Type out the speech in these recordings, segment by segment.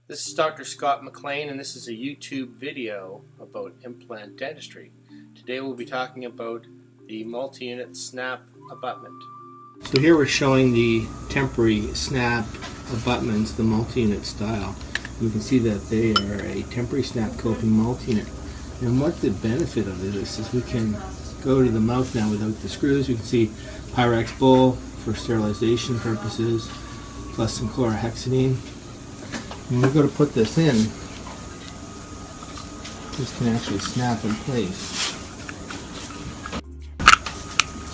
This is Dr. Scott McLean, and this is a YouTube video about implant dentistry. Today we'll be talking about the multi-unit snap abutment. So here we're showing the temporary snap abutments, the multi-unit style. You can see that they are a temporary snap coping multi-unit. And what the benefit of this is we can go to the mouth now without the screws. You can see Pyrex bowl for sterilization purposes, plus some chlorhexidine. When we go to put this in, this can actually snap in place.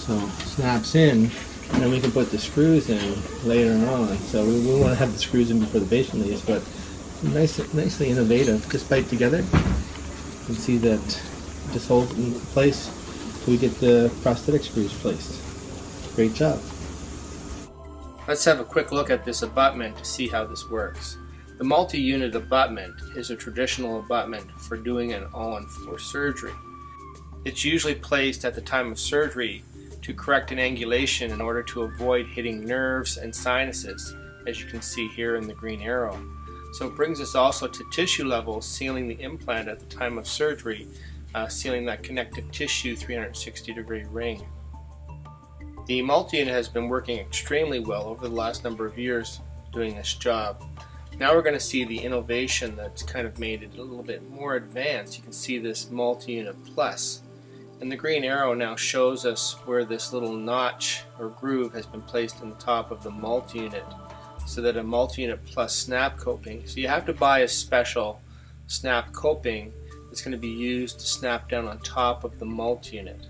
So snaps in, and then we can put the screws in later on. So we want to have the screws in before the patient leaves, but nicely innovative. Just bite together. You can see that just hold it in place till we get the prosthetic screws placed. Great job. Let's have a quick look at this abutment to see how this works. The multi-unit abutment is a traditional abutment for doing an all-on-4 surgery. It's usually placed at the time of surgery to correct an angulation in order to avoid hitting nerves and sinuses, as you can see here in the green arrow. So it brings us also to tissue level, sealing the implant at the time of surgery, sealing that connective tissue 360-degree ring. The multi-unit has been working extremely well over the last number of years doing this job. Now we're going to see the innovation that's kind of made it a little bit more advanced. You can see this Multiunit Plus. And the green arrow now shows us where this little notch or groove has been placed in the top of the multi-unit, so that a Multiunit Plus snap coping. So you have to buy a special snap coping that's going to be used to snap down on top of the multi-unit.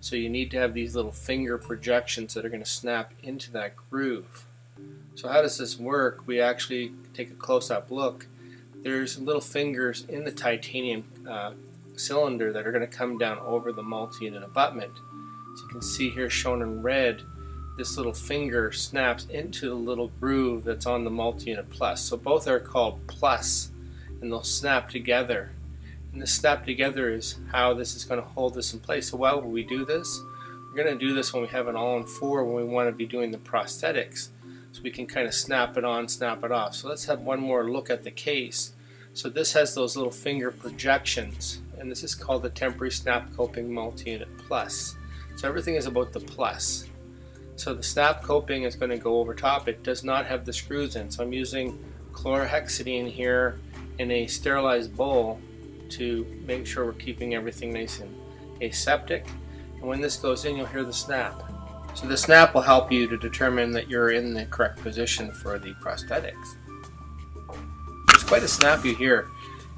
So you need to have these little finger projections that are going to snap into that groove. So how does this work? We actually take a close-up look. There's little fingers in the titanium cylinder that are going to come down over the multi-unit abutment. So you can see here shown in red, this little finger snaps into the little groove that's on the Multiunit Plus. So both are called Plus, and they'll snap together. And the snap together is how this is going to hold this in place. So why would we do this? We're going to do this when we have an all-in-4, when we want to be doing the prosthetics. So we can kind of snap it on, snap it off. So let's have one more look at the case. So this has those little finger projections, and this is called the temporary snap coping multi-unit plus. So everything is about the plus. So the snap coping is going to go over top. It does not have the screws in. So I'm using chlorhexidine here in a sterilized bowl to make sure we're keeping everything nice and aseptic. And when this goes in, you'll hear the snap. So the snap will help you to determine that you're in the correct position for the prosthetics. There's quite a snap you hear,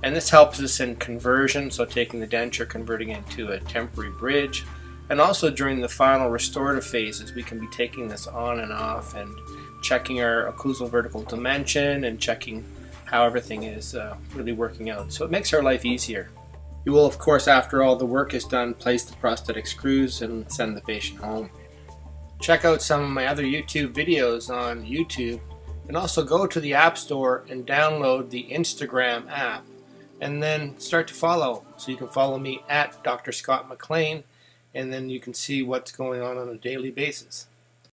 and this helps us in conversion, so taking the denture, converting it into a temporary bridge, and also during the final restorative phases we can be taking this on and off and checking our occlusal vertical dimension and checking how everything is really working out. So it makes our life easier. You will, of course, after all the work is done, place the prosthetic screws and send the patient home. Check out some of my other YouTube videos on YouTube, and also go to the App Store and download the Instagram app, and then start to follow. So you can follow me at Dr. Scott McLean, and then you can see what's going on a daily basis.